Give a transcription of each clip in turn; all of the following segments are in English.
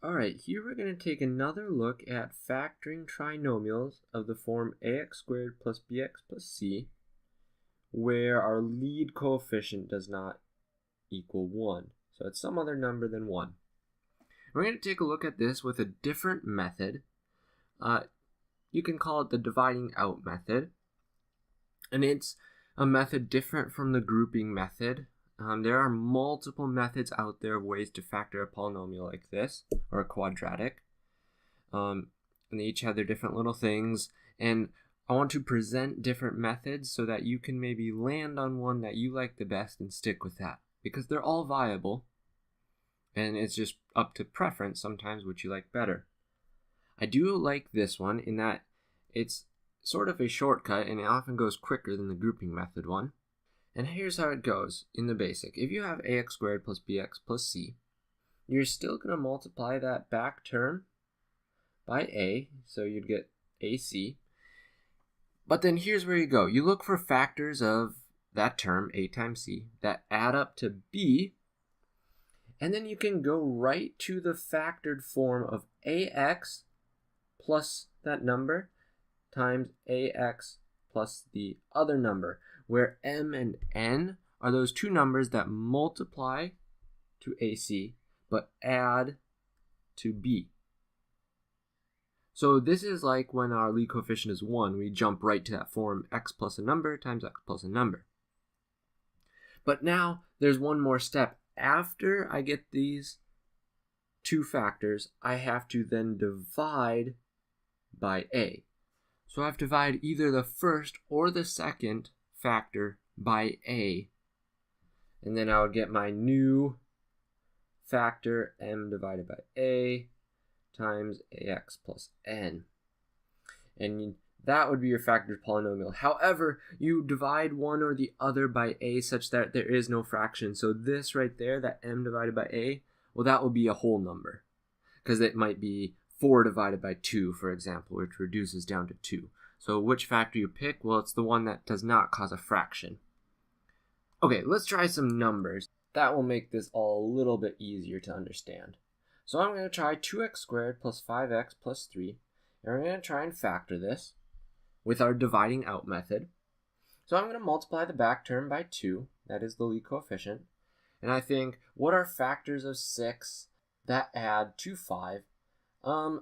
Alright, here we're going to take another look at factoring trinomials of the form ax squared plus bx plus c, where our lead coefficient does not equal 1. So it's some other number than 1. We're going to take a look at this with a different method. You can call it the dividing out method. And it's a method different from the grouping method. There are multiple methods out there of ways to factor a polynomial like this, or a quadratic. And they each have their different little things. And I want to present different methods so that you can maybe land on one that you like the best and stick with that. Because they're all viable. And it's just up to preference sometimes which you like better. I do like this one in that it's sort of a shortcut and it often goes quicker than the grouping method one. And here's how it goes in the basic. If you have ax squared plus bx plus c, you're still going to multiply that back term by a, so you'd get ac. But then here's where you go. You look for factors of that term, a times c, that add up to b, and then you can go right to the factored form of ax plus that number times ax plus the other number, where m and n are those two numbers that multiply to ac but add to b. So this is like when our lead coefficient is 1, we jump right to that form x plus a number times x plus a number. But now there's one more step. After I get these two factors, I have to then divide by a. So I have to divide either the first or the second factor by a. And then I would get my new factor, m divided by a times ax plus n. And that would be your factored polynomial. However, you divide one or the other by a such that there is no fraction. So this right there, that m divided by a, well, that will be a whole number. Because it might be 4 divided by 2, for example, which reduces down to 2. So which factor you pick? Well, it's the one that does not cause a fraction. Okay, let's try some numbers. That will make this all a little bit easier to understand. So I'm going to try 2x squared plus 5x plus 3. And we're going to try and factor this with our dividing out method. So I'm going to multiply the back term by 2. That is the lead coefficient. And I think, what are factors of 6 that add to 5? 1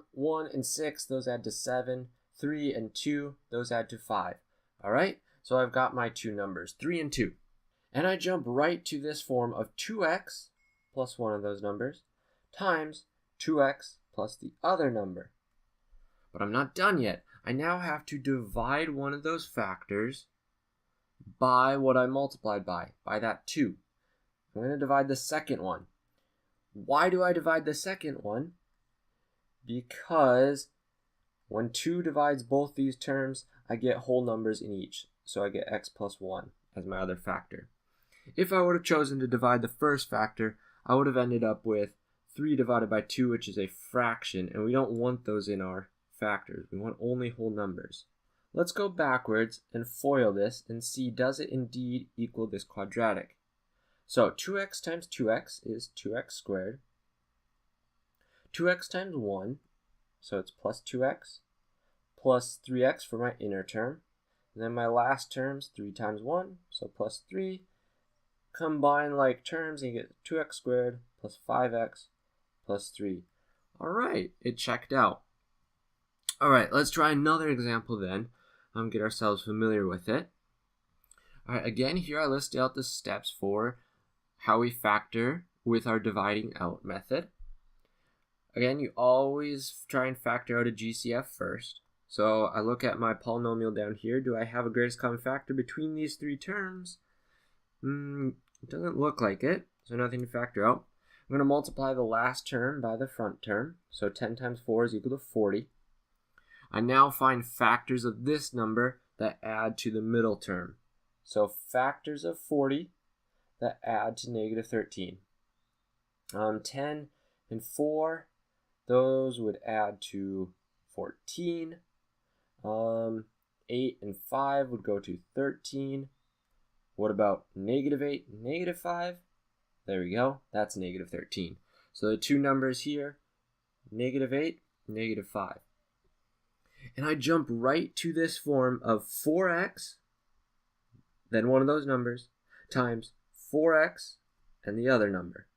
and 6, those add to 7. 3 and 2, those add to 5. All right, so I've got my two numbers, 3 and 2. And I jump right to this form of 2x plus one of those numbers times 2x plus the other number. But I'm not done yet. I now have to divide one of those factors by what I multiplied by that 2. I'm going to divide the second one. Why do I divide the second one? Because when 2 divides both these terms, I get whole numbers in each. So I get x plus 1 as my other factor. If I would have chosen to divide the first factor, I would have ended up with 3 divided by 2, which is a fraction, and we don't want those in our factors. We want only whole numbers. Let's go backwards and FOIL this and see, does it indeed equal this quadratic? So 2x times 2x is 2x squared. 2x times 1, so it's plus 2x, plus 3x for my inner term. And then my last term's 3 times 1, so plus 3. Combine like terms and you get 2x squared plus 5x plus 3. All right, it checked out. All right, let's try another example then. Get ourselves familiar with it. All right, again, here I list out the steps for how we factor with our dividing out method. Again, you always try and factor out a GCF first. So I look at my polynomial down here. Do I have a greatest common factor between these three terms? It doesn't look like it, so nothing to factor out. I'm going to multiply the last term by the front term. So 10 times 4 is equal to 40. I now find factors of this number that add to the middle term. So factors of 40 that add to negative 13. 10 and 4, those would add to 14. 8 and 5 would go to 13. What about negative 8 and negative 5? There we go. That's negative 13. So the two numbers here -8, -5. And I jump right to this form of 4x, then one of those numbers, times 4x and the other number.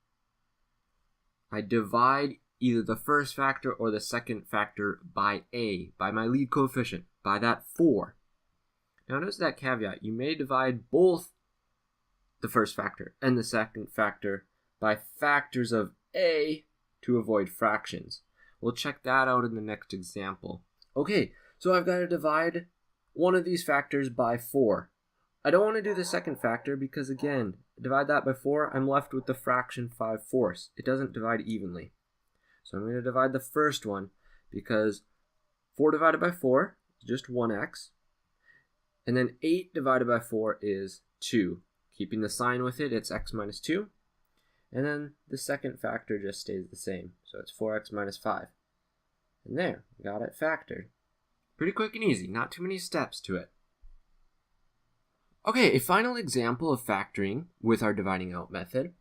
I divide either the first factor or the second factor by a, by my lead coefficient, by that 4. Now notice that caveat. You may divide both the first factor and the second factor by factors of a to avoid fractions. We'll check that out in the next example. Okay, so I've got to divide one of these factors by 4. I don't want to do the second factor because, again, divide that by 4, I'm left with the fraction 5/4. It doesn't divide evenly. So I'm going to divide the first one because 4 divided by 4 is just 1x. And then 8 divided by 4 is 2. Keeping the sign with it, it's x minus 2. And then the second factor just stays the same. So it's 4x minus 5. And there, we got it factored. Pretty quick and easy, not too many steps to it. Okay, a final example of factoring with our dividing out method.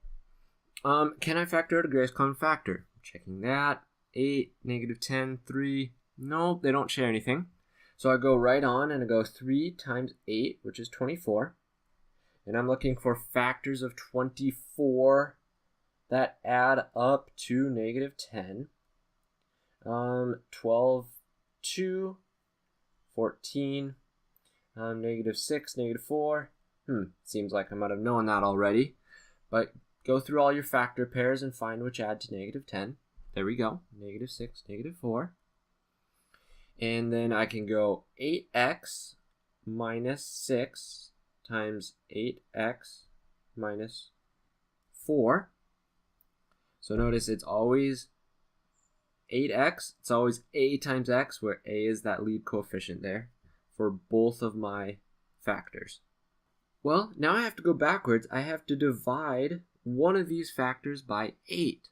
Can I factor out a greatest common factor? Checking that. 8, -10, 3. No, they don't share anything. So I go right on and I go 3 times 8, which is 24. And I'm looking for factors of 24 that add up to -10. 12, 2, 14, -6, -4. Seems like I might have known that already. But go through all your factor pairs and find which add to -10. There we go. -6, -4. And then I can go 8x minus 6 times 8x minus 4. So notice it's always 8x. It's always a times x, where a is that lead coefficient there for both of my factors. Well, now I have to go backwards. I have to divide one of these factors by 8.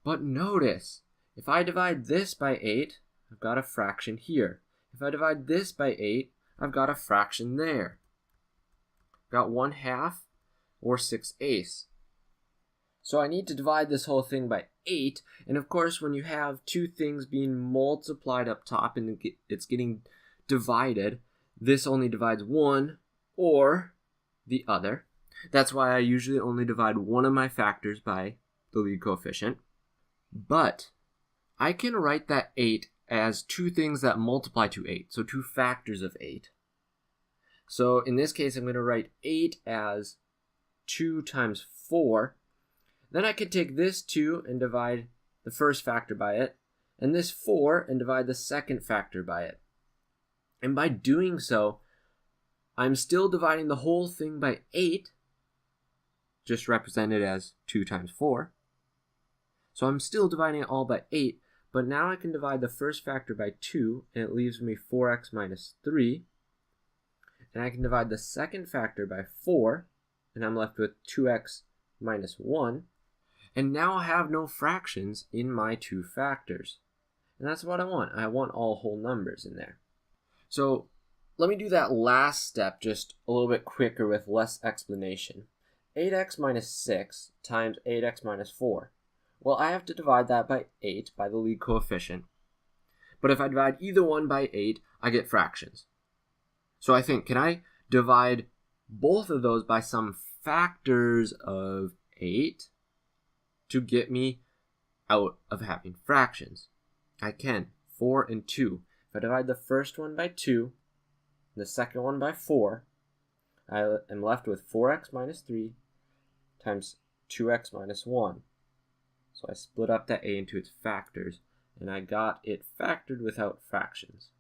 But notice, if I divide this by 8, I've got a fraction here. If I divide this by 8, I've got a fraction there. I've got 1/2 or 6/8. So I need to divide this whole thing by 8. And of course, when you have two things being multiplied up top and it's getting divided, this only divides one or the other. That's why I usually only divide one of my factors by the lead coefficient. But I can write that 8 as two things that multiply to 8, so two factors of 8. So in this case, I'm going to write 8 as 2 times 4. Then I could take this 2 and divide the first factor by it, and this 4 and divide the second factor by it. And by doing so, I'm still dividing the whole thing by 8, just represented as 2 times 4. So I'm still dividing it all by 8, but now I can divide the first factor by 2, and it leaves me 4x minus 3. And I can divide the second factor by 4, and I'm left with 2x minus 1. And now I have no fractions in my two factors. And that's what I want. I want all whole numbers in there. So let me do that last step just a little bit quicker with less explanation. 8x minus 6 times 8x minus 4. Well, I have to divide that by 8 by the lead coefficient. But if I divide either one by 8, I get fractions. So I think, can I divide both of those by some factors of 8 to get me out of having fractions? I can. 4 and 2. If I divide the first one by 2, and the second one by 4, I am left with 4x minus 3 times 2x minus 1. So I split up that a into its factors, and I got it factored without fractions.